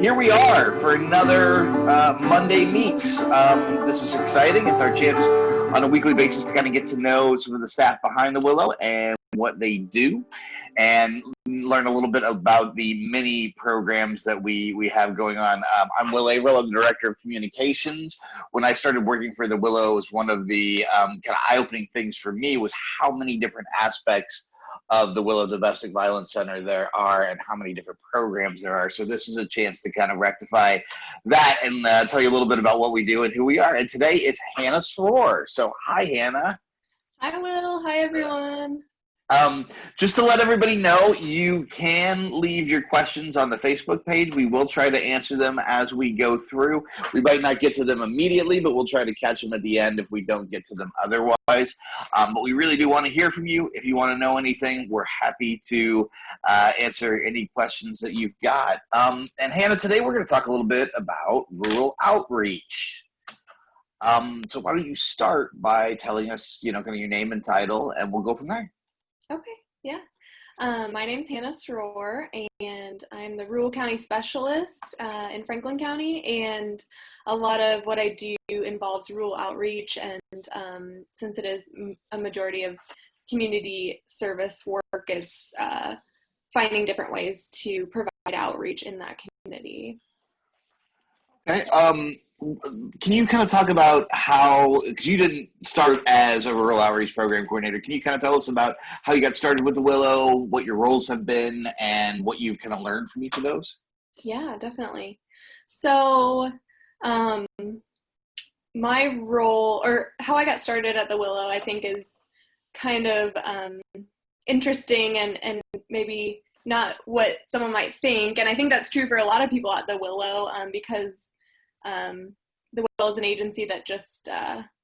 here we are for another Monday Meets. This is exciting. It's our chance on a weekly basis to kind of get to know some of the staff behind the Willow and what they do, and learn a little bit about the many programs that we have going on. I'm Will Averill. I'm the Director of Communications. When I started working for the Willow, it was one of the kind of eye-opening things for me was how many different aspects of the Willow Domestic Violence Center there are and how many different programs there are. So this is a chance to kind of rectify that and tell you a little bit about what we do and who we are. And today it's Hannah Sroor. So hi, Hannah. Hi, Will. Hi, everyone. Just to let everybody know, you can leave your questions on the Facebook page. We will try to answer them as we go through. We might not get to them immediately, but we'll try to catch them at the end if we don't get to them otherwise. But we really do want to hear from you. If you want to know anything, we're happy to answer any questions that you've got. And Hannah, today we're going to talk a little bit about rural outreach. So why don't you start by telling us, kind of your name and title, and we'll go from there. Okay, yeah. My name's Hannah Sroor, and I'm the Rural County Specialist in Franklin County, and a lot of what I do involves rural outreach, and since it is a majority of community service work, it's finding different ways to provide outreach in that community. Okay. Can you kind of talk about how, because you didn't start as a rural outreach program coordinator, can you kind of tell us about how you got started with the Willow, what your roles have been, and what you've kind of learned from each of those? Yeah, definitely. So my role, or how I got started at the Willow, I think is kind of interesting and maybe not what someone might think. And I think that's true for a lot of people at the Willow because the Willow is an agency that just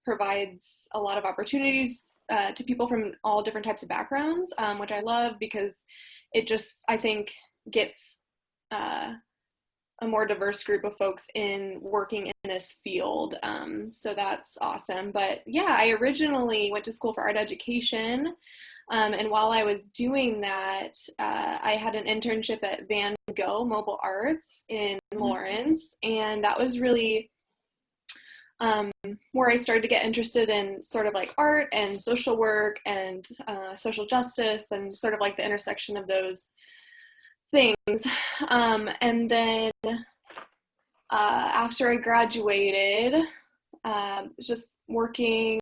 provides a lot of opportunities to people from all different types of backgrounds, which I love because it just, I think, gets a more diverse group of folks in working in this field. So that's awesome. But yeah, I originally went to school for art education. And while I was doing that, I had an internship at Van Gogh Mobile Arts in Lawrence, and that was really where I started to get interested in sort of like art and social work and social justice and sort of like the intersection of those things. And then after I graduated, just working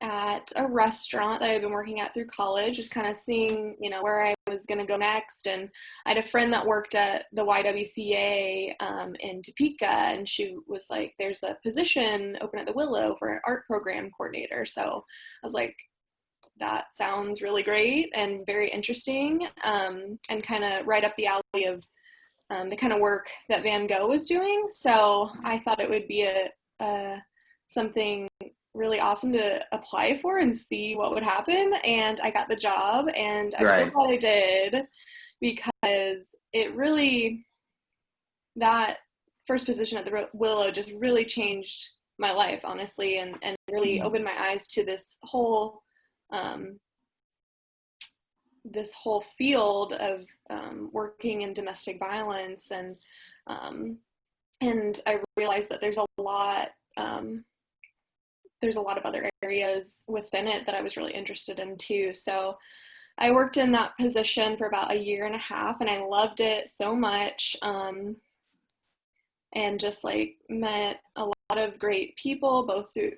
at a restaurant that I've been working at through college, just kind of seeing, where I was going to go next. And I had a friend that worked at the YWCA in Topeka, and she was like, there's a position open at the Willow for an art program coordinator. So I was like, that sounds really great and very interesting, and kind of right up the alley of the kind of work that Van Gogh was doing. So I thought it would be something really awesome to apply for and see what would happen. And I got the job, and I'm so glad I did, because it really, that first position at the Willow just really changed my life, honestly, and really opened my eyes to this whole field of working in domestic violence, and I realized that there's a lot of other areas within it that I was really interested in too. So I worked in that position for about a year and a half, and I loved it so much, and just like met a lot of great people, both through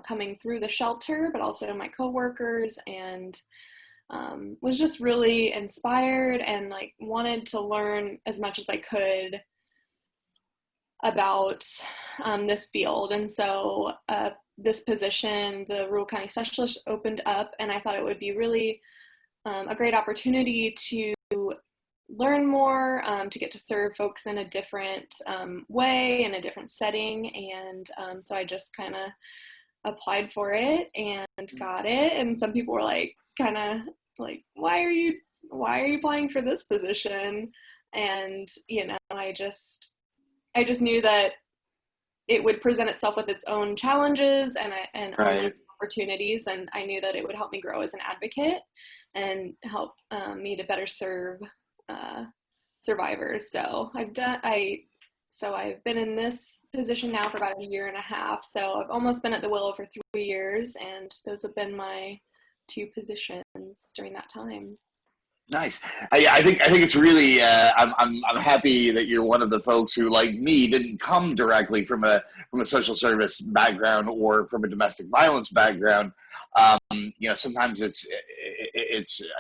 coming through the shelter, but also my coworkers, and was just really inspired and like wanted to learn as much as I could about this field. And so this position, the Rural County Specialist, opened up, and I thought it would be really a great opportunity to learn more, to get to serve folks in a different way, in a different setting. And so I just kind of applied for it and got it. And some people were like, kind of like, why are you applying for this position? And, I just knew that it would present itself with its own challenges and own opportunities, and I knew that it would help me grow as an advocate and help me to better serve survivors. So I've been in this position now for about a year and a half. So I've almost been at the Willow for 3 years, and those have been my 2 positions during that time. Nice. I think it's really. I'm happy that you're one of the folks who, like me, didn't come directly from a social service background or from a domestic violence background. Sometimes it's.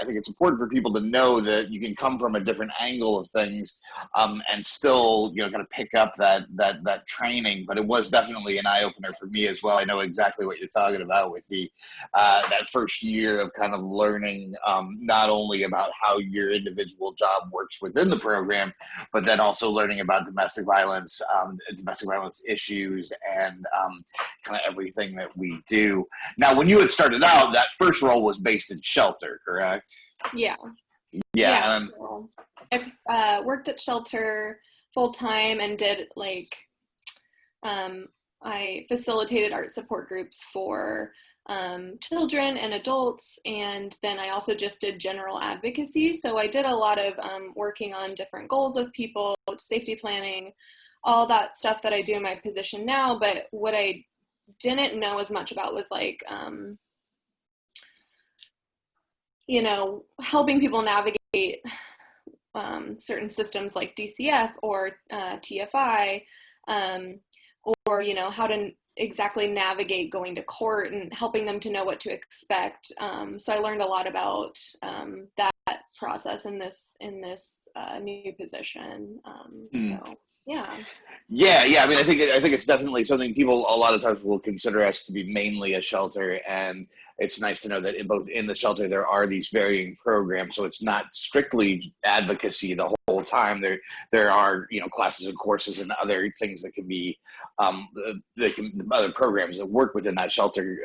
I think it's important for people to know that you can come from a different angle of things, and still, kind of pick up that training. But it was definitely an eye opener for me as well. I know exactly what you're talking about with the that first year of kind of learning, not only about how your individual job works within the program, but then also learning about domestic violence issues, and kind of everything that we do. Now, when you had started out, that first role was based in shelter, correct? Yeah. Yeah. So I worked at shelter full time and did I facilitated art support groups for children and adults, and then I also just did general advocacy. So I did a lot of working on different goals of people, safety planning, all that stuff that I do in my position now. But what I didn't know as much about was helping people navigate certain systems like DCF or TFI, or how to exactly navigate going to court and helping them to know what to expect. So I learned a lot about that process in this new position. So yeah. Yeah. I mean, I think it's definitely something people a lot of times will consider us to be mainly a shelter, and it's nice to know that in the shelter there are these varying programs. So it's not strictly advocacy the whole time. There are classes and courses and other things that can be other programs that work within that shelter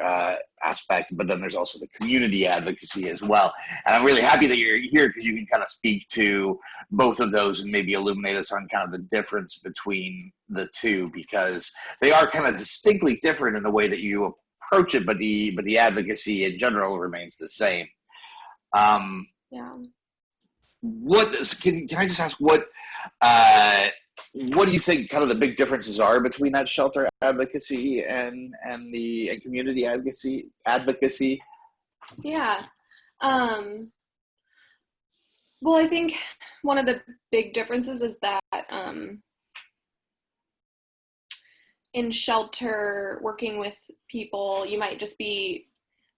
aspect. But then there's also the community advocacy as well. And I'm really happy that you're here because you can kind of speak to both of those and maybe illuminate us on kind of the difference between the two, because they are kind of distinctly different in the way that you approach it, but the advocacy in general remains the same. Yeah. Can I just ask what do you think kind of the big differences are between that shelter advocacy and community advocacy? Yeah. Well, I think one of the big differences is that in shelter, working with people, you might just be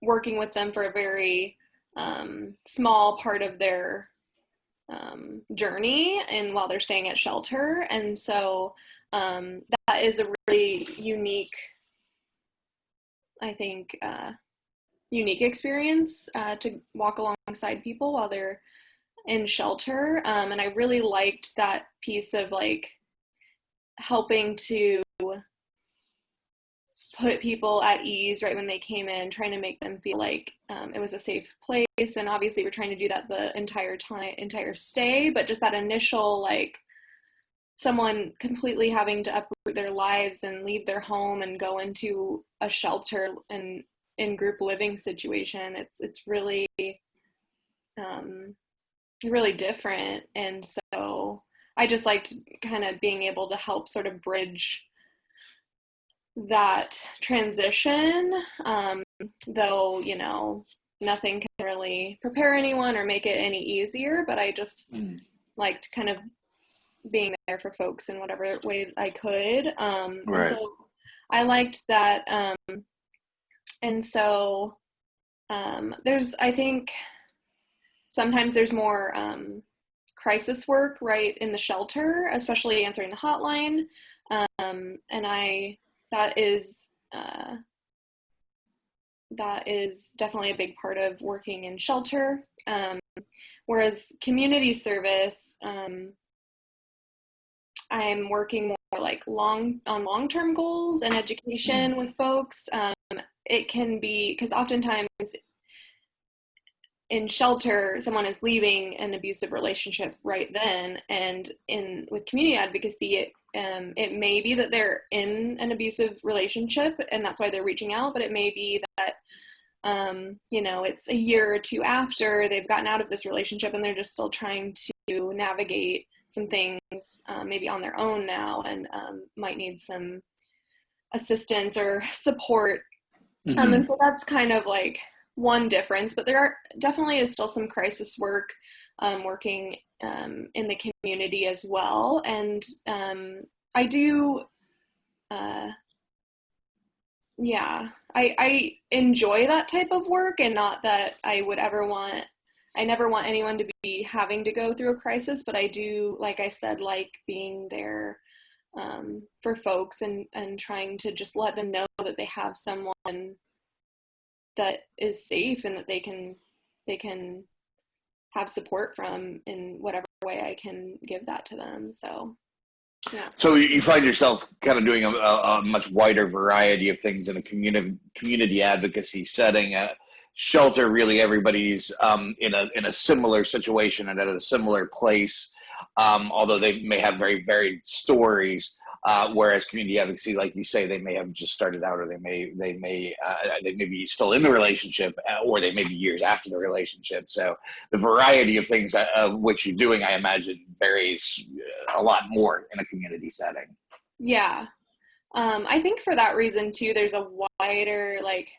working with them for a very small part of their journey and while they're staying at shelter. And so that is a really unique experience to walk alongside people while they're in shelter. And I really liked that piece of helping to put people at ease right when they came in, trying to make them feel like it was a safe place. And obviously we're trying to do that the entire stay, but just that initial someone completely having to uproot their lives and leave their home and go into a shelter and in group living situation, it's really really different. And so I just liked kind of being able to help sort of bridge that transition, though nothing can really prepare anyone or make it any easier, but I just liked kind of being there for folks in whatever way I could. Right. So I liked that. And so I think sometimes there's more crisis work right in the shelter, especially answering the hotline. And that is definitely a big part of working in shelter. Whereas community service, I'm working more long-term goals and education with folks. It can be, because oftentimes in shelter, someone is leaving an abusive relationship right then, and with community advocacy, it may be that they're in an abusive relationship and that's why they're reaching out, but it may be that it's a year or two after they've gotten out of this relationship and they're just still trying to navigate some things maybe on their own now, and might need some assistance or support. And so that's kind of like one difference, but definitely is still some crisis work working in the community as well. And I do, I enjoy that type of work, and not that I never want anyone to be having to go through a crisis, but I do, like I said, like being there for folks and trying to just let them know that they have someone that is safe and that they can have support from in whatever way I can give that to them. So, yeah. So you find yourself kind of doing a much wider variety of things in a community advocacy setting. Shelter, really, everybody's in a similar situation and at a similar place, although they may have very varied stories. Whereas community advocacy, like you say, they may have just started out, or they may be still in the relationship, or they may be years after the relationship. So the variety of things of which you're doing, I imagine, varies a lot more in a community setting. Yeah, I think for that reason too, there's a wider, like,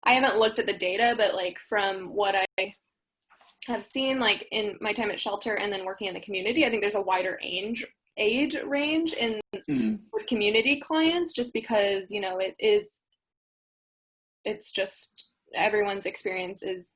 I haven't looked at the data, but like from what I have seen, like in my time at shelter and then working in the community, I think there's a wider age range in with community clients, just because, you know, it's just everyone's experience is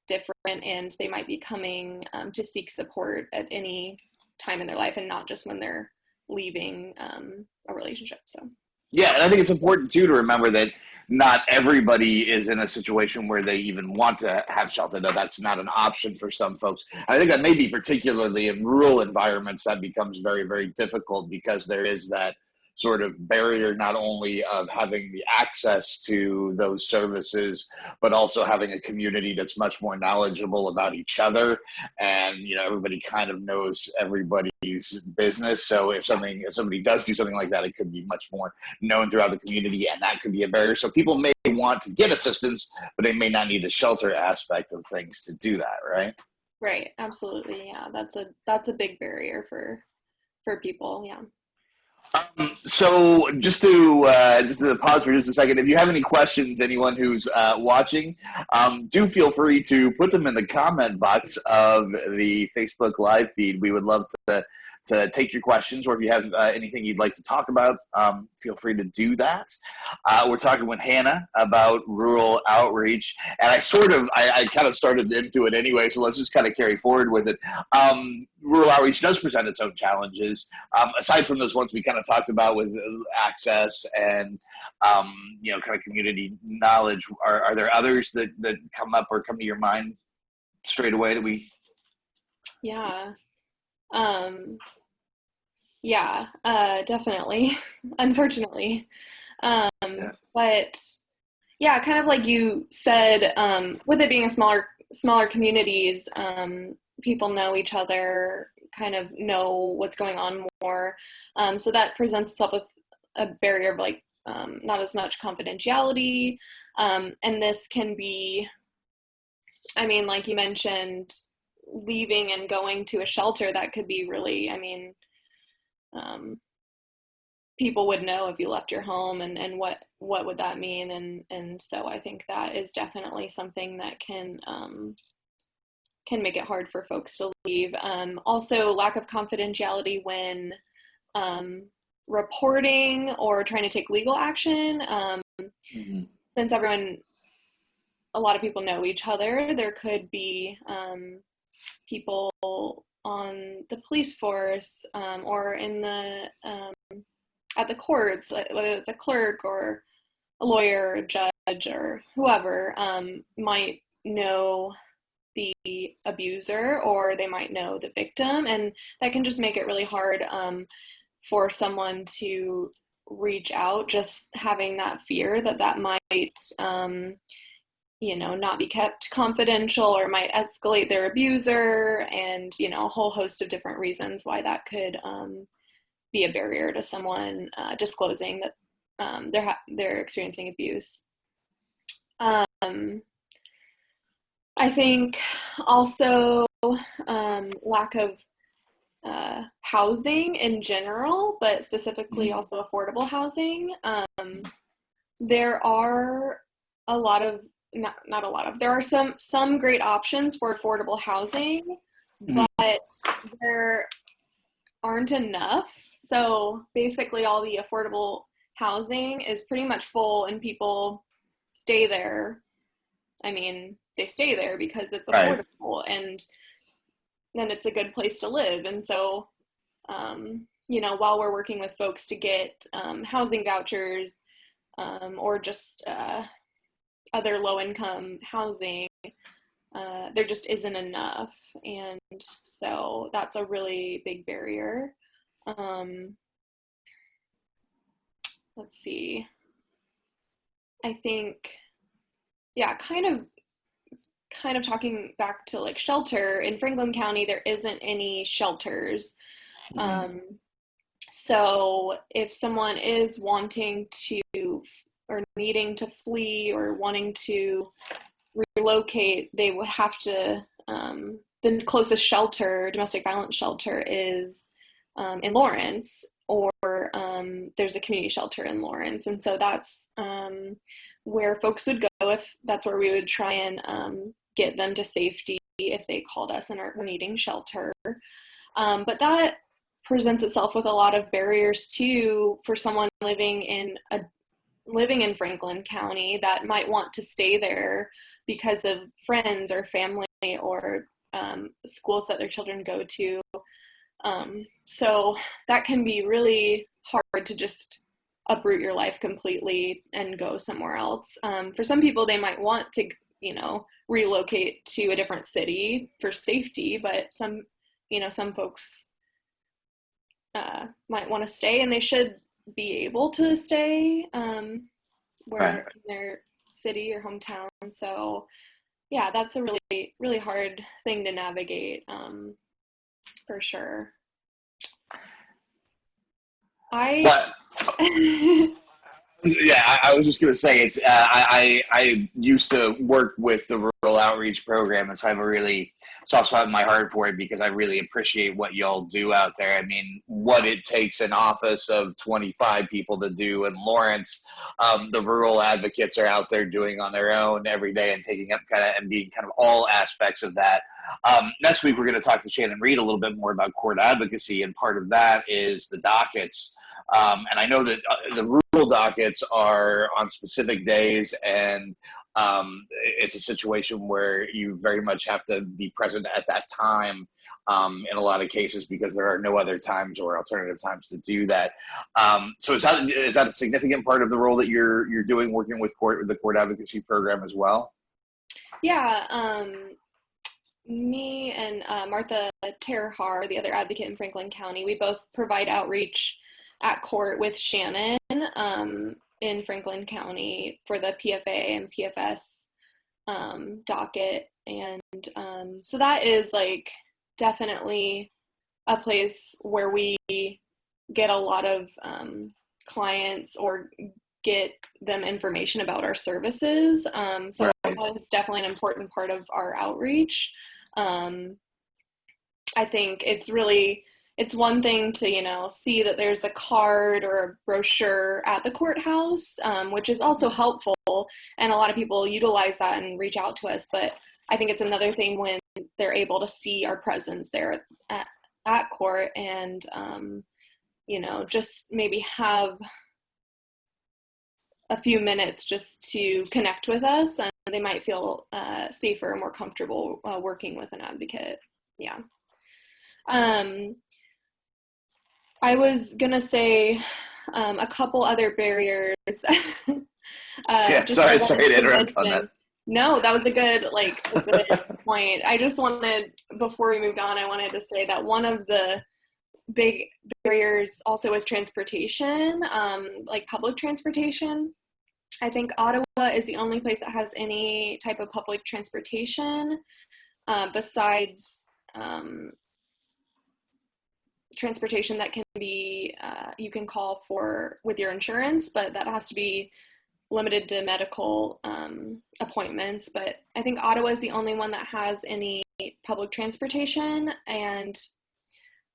different, and they might be coming to seek support at any time in their life, and not just when they're leaving a relationship. So yeah, and I think it's important too to remember that not everybody is in a situation where they even want to have shelter, though that's not an option for some folks. I think that maybe particularly in rural environments that becomes very, very difficult, because there is that sort of barrier, not only of having the access to those services, but also having a community that's much more knowledgeable about each other. And, you know, everybody kind of knows everybody's business. So if somebody does do something like that, it could be much more known throughout the community, and that could be a barrier. So people may want to get assistance, but they may not need the shelter aspect of things to do that, right? Right, absolutely. Yeah, that's a big barrier for people. Yeah. So just to pause for just a second, if you have any questions, anyone who's watching, do feel free to put them in the comment box of the Facebook live feed. We would love to take your questions, or if you have anything you'd like to talk about, feel free to do that. We're talking with Hannah about rural outreach, and I kind of started into it anyway, so let's just kind of carry forward with it. Rural outreach does present its own challenges. Aside from those ones we kind of talked about with access and you know, kind of community knowledge, are there others that come up or come to your mind straight away that we? Yeah. Definitely. Unfortunately. But yeah, kind of like you said, with it being a smaller communities, people know each other, kind of know what's going on more. So that presents itself with a barrier of like, not as much confidentiality. And this can be, I mean, like you mentioned, leaving and going to a shelter, that could be really, I mean, people would know if you left your home, and what would that mean, and so I think that is definitely something that can make it hard for folks to leave. Also, lack of confidentiality when reporting or trying to take legal action. Since a lot of people know each other, there could be people on the police force or in the at the courts, whether it's a clerk or a lawyer, a judge, or whoever, might know the abuser, or they might know the victim, and that can just make it really hard for someone to reach out, just having that fear that might you know, not be kept confidential, or might escalate their abuser, and, you know, a whole host of different reasons why that could be a barrier to someone disclosing that they're experiencing abuse. I think also lack of housing in general, but specifically also affordable housing. There are a lot of, not a lot of, there are some great options for affordable housing, but there aren't enough. So basically all the affordable housing is pretty much full and people stay there. I mean, they stay there because it's affordable, and then it's a good place to live. And so, you know, while we're working with folks to get housing vouchers or just other low-income housing, there just isn't enough. And so that's a really big barrier. Let's see. I think, yeah, kind of talking back to like shelter, in Franklin County, there isn't any shelters. So if someone is wanting to or needing to flee or wanting to relocate, they would have to, the closest shelter, domestic violence shelter, is in Lawrence, or there's a community shelter in Lawrence. And so that's where folks would go if that's where we would try and get them to safety if they called us and are needing shelter. But that presents itself with a lot of barriers too for someone living in Franklin County that might want to stay there because of friends or family or schools that their children go to. So that can be really hard to just uproot your life completely and go somewhere else. For some people, they might want to, you know, relocate to a different city for safety, but some folks might want to stay, and they should be able to stay where in their city or hometown. So yeah, that's a really, really hard thing to navigate, for sure. Yeah, I was just going to say, it's I used to work with the Rural Outreach Program, and so I have a really soft spot in my heart for it because I really appreciate what y'all do out there. I mean, what it takes an office of 25 people to do in Lawrence, the rural advocates are out there doing on their own every day and taking up and being kind of all aspects of that. Next week, we're going to talk to Shannon Reed a little bit more about court advocacy, and part of that is the dockets. And I know that the rural dockets are on specific days, and it's a situation where you very much have to be present at that time in a lot of cases because there are no other times or alternative times to do that. So is that a significant part of the role that you're doing, working with the court advocacy program as well? Yeah, me and Martha Terhar, the other advocate in Franklin County, we both provide outreach at court with Shannon in Franklin County for the PFA and PFS docket. And so that is like definitely a place where we get a lot of clients or get them information about our services. So that is definitely an important part of our outreach. I think it's one thing to, you know, see that there's a card or a brochure at the courthouse, which is also helpful, and a lot of people utilize that and reach out to us. But I think it's another thing when they're able to see our presence there at court and, you know, just maybe have a few minutes just to connect with us, and they might feel safer and more comfortable working with an advocate. Yeah. I was gonna say a couple other barriers. Sorry to interrupt on that. No, that was a good point. I just wanted, before we moved on, I wanted to say that one of the big barriers also is transportation, like public transportation. I think Ottawa is the only place that has any type of public transportation besides transportation that can be, you can call for with your insurance, but that has to be limited to medical appointments. But I think Ottawa is the only one that has any public transportation, and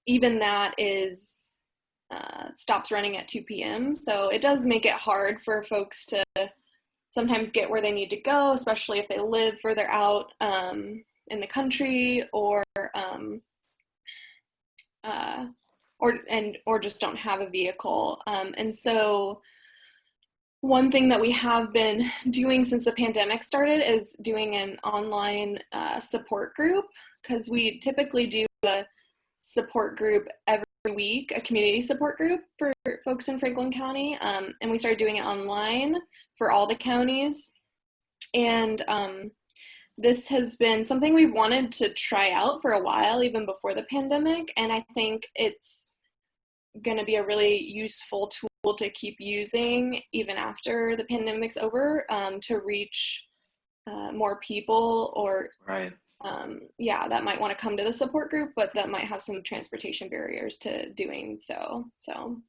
even that is stops running at 2 p.m. So it does make it hard for folks to sometimes get where they need to go, especially if they live further out in the country, or just don't have a vehicle. And so one thing that we have been doing since the pandemic started is doing an online support group, because we typically do a support group every week, a community support group for folks in Franklin County, and we started doing it online for all the counties. And this has been something we've wanted to try out for a while, even before the pandemic, and I think it's going to be a really useful tool to keep using even after the pandemic's over, to reach more people, or Right. that might want to come to the support group, but that might have some transportation barriers to doing so. So,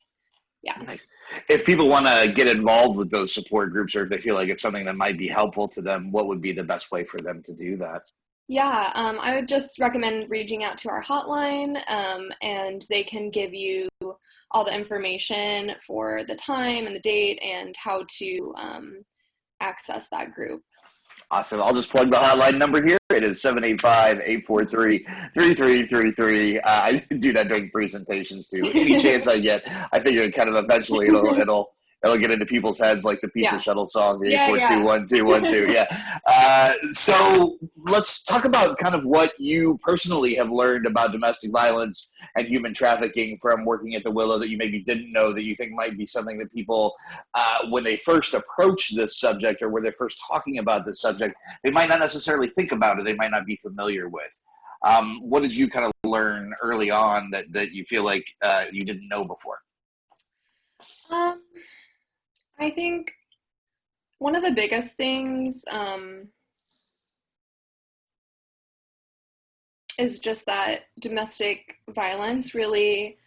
yeah. Nice. If people want to get involved with those support groups, or if they feel like it's something that might be helpful to them, what would be the best way for them to do that? Yeah, I would just recommend reaching out to our hotline, and they can give you all the information for the time and the date and how to access that group. Awesome. I'll just plug the hotline number here. It is 785-843-3333. I do that during presentations too. Any chance I get, I figure kind of eventually it'll get into people's heads, like the pizza shuttle song, the 842-1212. Yeah. So let's talk about kind of what you personally have learned about domestic violence and human trafficking from working at the Willow that you maybe didn't know, that you think might be something that people, when they first approach this subject, or when they're first talking about this subject, they might not necessarily think about it, they might not be familiar with. What did you kind of learn early on that you feel like you didn't know before? I think one of the biggest things is just that domestic violence really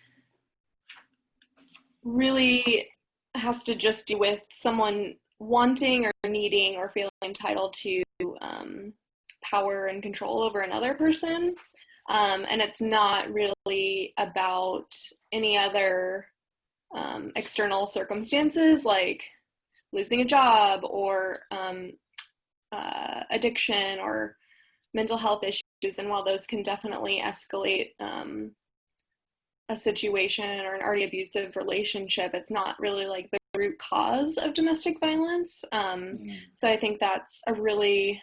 has to just do with someone wanting or needing or feeling entitled to power and control over another person. And it's not really about any other external circumstances like losing a job, or addiction, or mental health issues. And while those can definitely escalate a situation or an already abusive relationship, it's not really like the root cause of domestic violence. So I think that's a really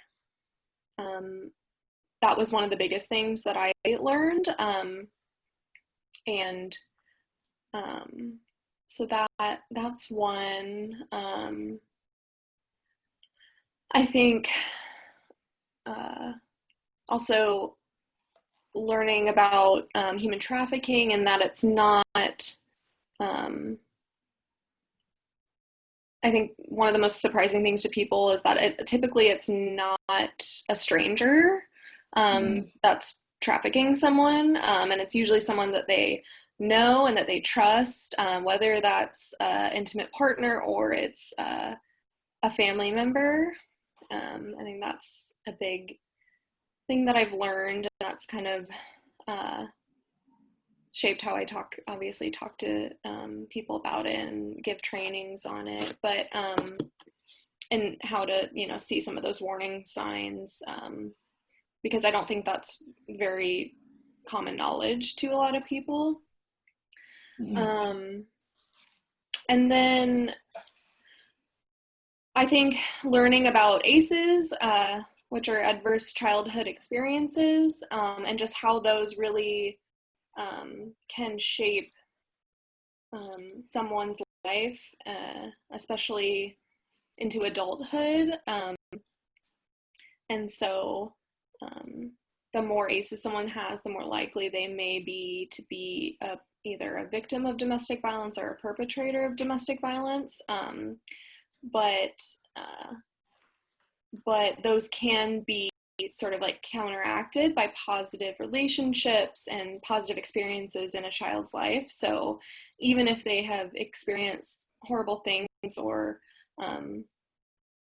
that was one of the biggest things that I learned. So that's one. I think also learning about human trafficking, and that it's not, I think one of the most surprising things to people is that typically it's not a stranger that's trafficking someone, and it's usually someone that they know and that they trust, whether that's an intimate partner or it's a family member. I think that's a big thing that I've learned, and that's kind of shaped how I talk to people about it and give trainings on it, but and how to see some of those warning signs, because I don't think that's very common knowledge to a lot of people. And then I think learning about ACEs, which are adverse childhood experiences, and just how those really can shape someone's life, especially into adulthood. And so the more ACEs someone has, the more likely they may be to be either a victim of domestic violence or a perpetrator of domestic violence. But those can be sort of like counteracted by positive relationships and positive experiences in a child's life. So even if they have experienced horrible things, or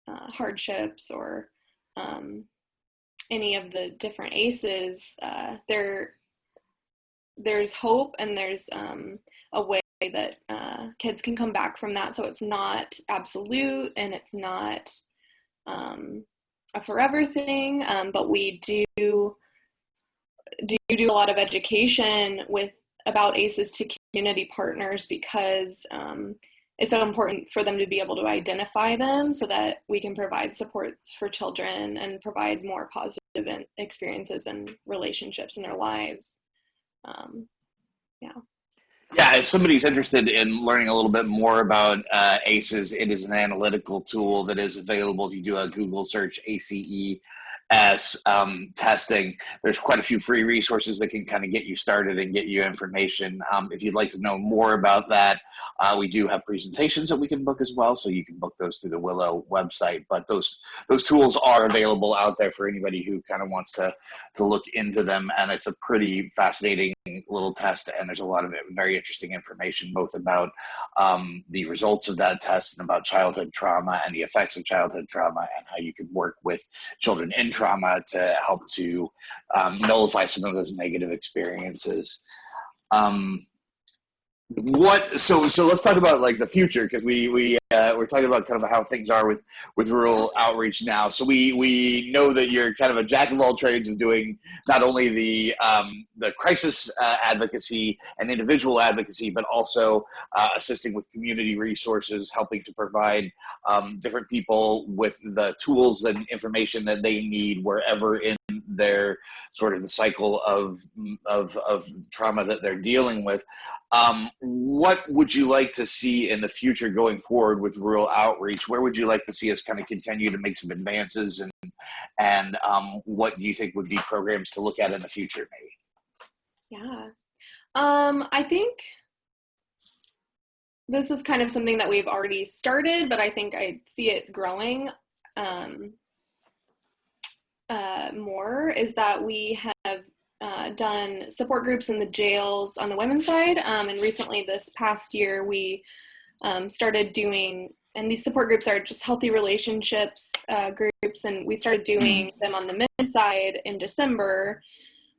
hardships, or any of the different ACEs, there's hope, and there's a way that kids can come back from that. So it's not absolute, and it's not a forever thing, but we do a lot of education about ACEs to community partners, because it's so important for them to be able to identify them so that we can provide supports for children and provide more positive experiences and relationships in their lives. Yeah. Yeah, if somebody's interested in learning a little bit more about ACEs, it is an analytical tool that is available. You do a Google search, ACEs testing. There's quite a few free resources that can kind of get you started and get you information. If you'd like to know more about that, we do have presentations that we can book as well, so you can book those through the Willow website. But those tools are available out there for anybody who kind of wants to look into them, and it's a pretty fascinating little test, and there's a lot of very interesting information both about the results of that test and about childhood trauma and the effects of childhood trauma and how you can work with children in trauma to help to nullify some of those negative experiences. So let's talk about like the future, because we're talking about kind of how things are with rural outreach now. So we know that you're kind of a jack of all trades of doing not only the crisis advocacy and individual advocacy, but also assisting with community resources, helping to provide different people with the tools and information that they need wherever in their sort of the cycle of trauma that they're dealing with. What would you like to see in the future going forward with rural outreach? Where would you like to see us kind of continue to make some advances, and what do you think would be programs to look at in the future, maybe? Yeah. I think this is kind of something that we've already started, but I think I see it growing more, is that we have done support groups in the jails on the women's side, and recently this past year we started doing, and these support groups are just healthy relationships groups, and we started doing them on the men's side in December,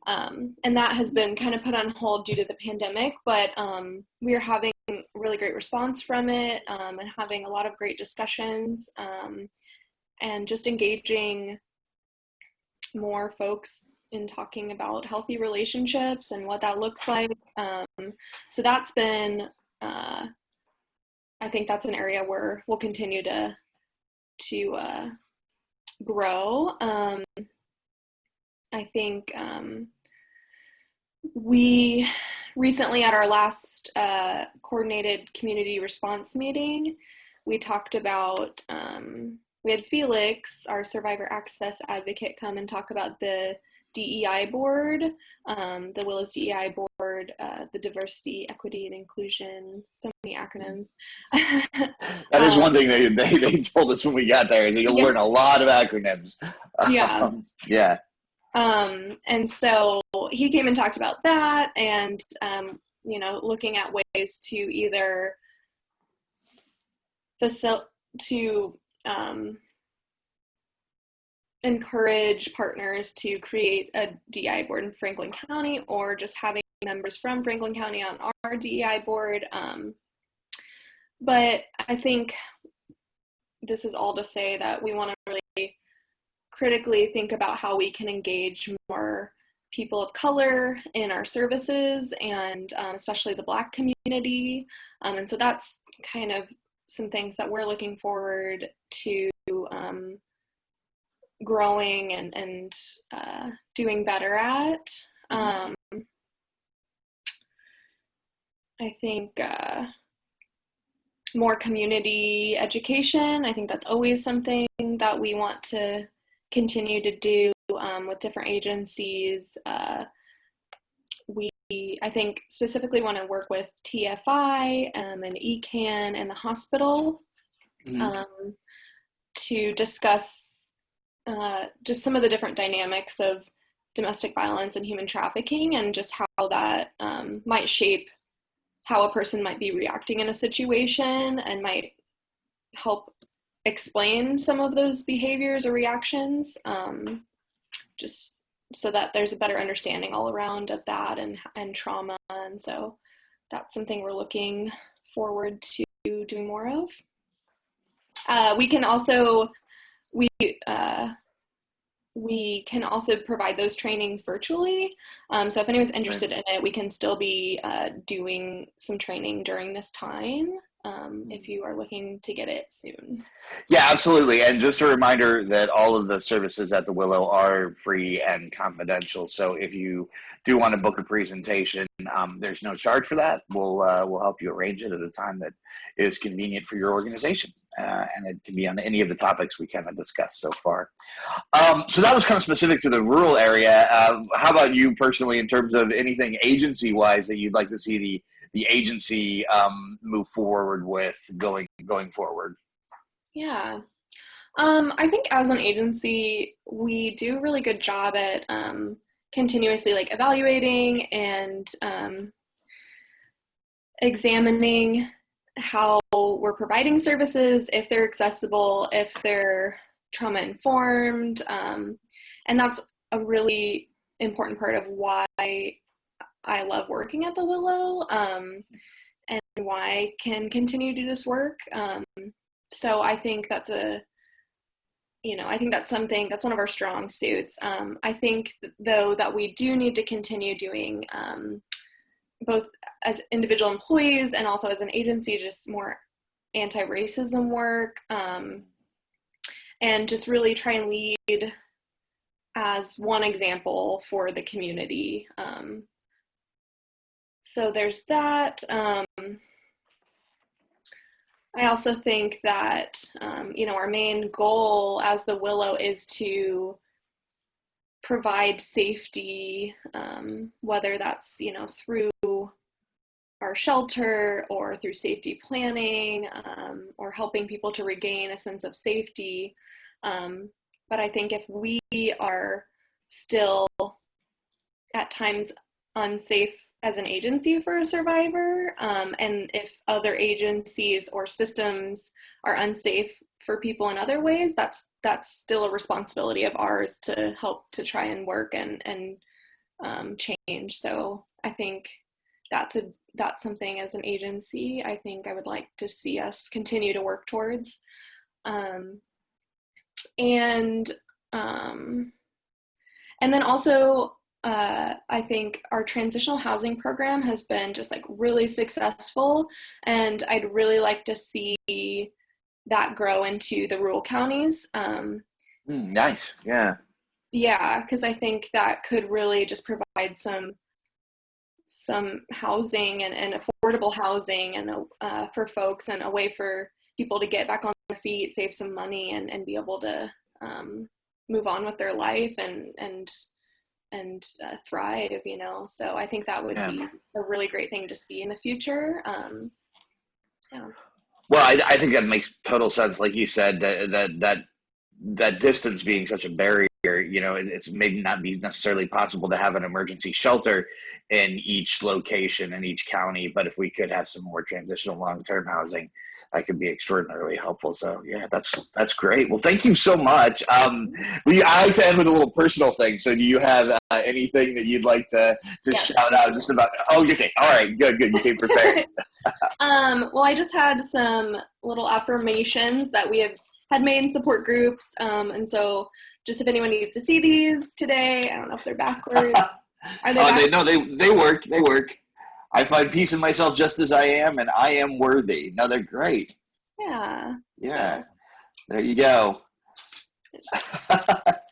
and that has been kind of put on hold due to the pandemic, but we are having really great response from it, and having a lot of great discussions, and just engaging more folks in talking about healthy relationships and what that looks like. So that's been, I think that's an area where we'll continue to grow. I think we recently, at our last coordinated community response meeting, we talked about, we had Felix, our survivor access advocate, come and talk about the DEI board, the Willows DEI board, the diversity, equity, and inclusion, so many acronyms. That is one thing they told us when we got there, is that you'll learn a lot of acronyms. Yeah. Yeah. And so he came and talked about that, and, looking at ways to either encourage partners to create a DEI board in Franklin County, or just having members from Franklin County on our DEI board. But I think this is all to say that we want to really critically think about how we can engage more people of color in our services, and especially the Black community. And so that's kind of some things that we're looking forward to growing and doing better at. I think more community education. I think that's always something that we want to continue to do with different agencies. I think specifically want to work with TFI and ECAN and the hospital to discuss just some of the different dynamics of domestic violence and human trafficking, and just how that might shape how a person might be reacting in a situation, and might help explain some of those behaviors or reactions. Just so that there's a better understanding all around of that and trauma. And so that's something we're looking forward to doing more of. We can also provide those trainings virtually. So if anyone's interested in it, we can still be doing some training during this time if you are looking to get it soon. Yeah, absolutely. And just a reminder that all of the services at the Willow are free and confidential. So if you do want to book a presentation, there's no charge for that. We'll help you arrange it at a time that is convenient for your organization. And it can be on any of the topics we kind of discussed so far. So that was kind of specific to the rural area. How about you personally, in terms of anything agency-wise that you'd like to see the agency move forward with going forward? Yeah. I think as an agency, we do a really good job at continuously like evaluating and examining how we're providing services, if they're accessible, if they're trauma informed. And that's a really important part of why I love working at the Willow and why I can continue to do this work. So I think that's that's one of our strong suits. I think though that we do need to continue doing both as individual employees and also as an agency, just more anti-racism work, and just really try and lead as one example for the community. So there's that. I also think that, our main goal as the Willow is to provide safety, whether that's, through our shelter or through safety planning, or helping people to regain a sense of safety. But I think if we are still at times unsafe as an agency for a survivor, and if other agencies or systems are unsafe for people in other ways, that's still a responsibility of ours to help to try and work and change. So I think that's something as an agency I think I would like to see us continue to work towards. And then also, I think our transitional housing program has been just like really successful, and I'd really like to see that grow into the rural counties. Nice. Yeah. Yeah, because I think that could really just provide some housing and affordable housing and for folks, and a way for people to get back on their feet, save some money, and be able to move on with their life and thrive, So I think that would be a really great thing to see in the future. Yeah. Well, I think that makes total sense. Like you said, that distance being such a barrier, it's maybe not be necessarily possible to have an emergency shelter in each location in each county, but if we could have some more transitional long-term housing, that could be extraordinarily helpful. So yeah, that's great. Well, thank you so much. I like to end with a little personal thing. So do you have anything that you'd like to Yes. shout out just about? Oh, you think? All right, good. You came prepared. Well, I just had some little affirmations that we had made in support groups. And so just if anyone needs to see these today, I don't know if they're backwards. Are they backwards? No, they work. They work. I find peace in myself just as I am, and I am worthy. No, they're great. Yeah. Yeah. There you go.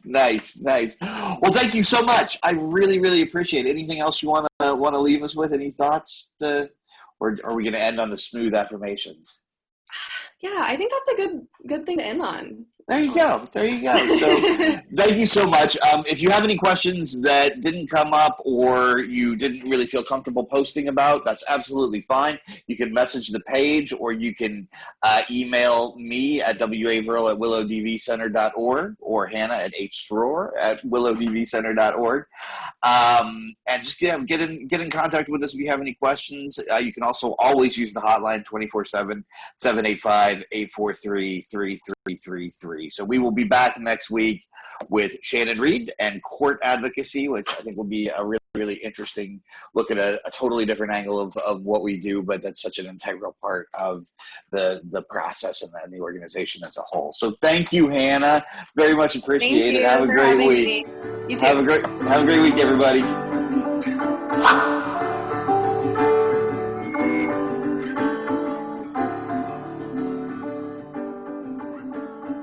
Nice. Well, thank you so much. I really, really appreciate it. Anything else you want to leave us with? Any thoughts? Or are we going to end on the smooth affirmations? Yeah, I think that's a good thing to end on. There you go. So thank you so much. If you have any questions that didn't come up or you didn't really feel comfortable posting about, that's absolutely fine. You can message the page, or you can email me at waverill@willowdvcenter.org or Hannah at hsroar@willowdvcenter.org. And just get in contact with us if you have any questions. You can also always use the hotline 24/7, 785-843-3333. 333. So we will be back next week with Shannon Reed and court advocacy, which I think will be a really, really interesting look at a totally different angle of what we do, but that's such an integral part of the process and the organization as a whole. So thank you, Hannah. Very much appreciated. Have a great week. You too. Have a great week, everybody.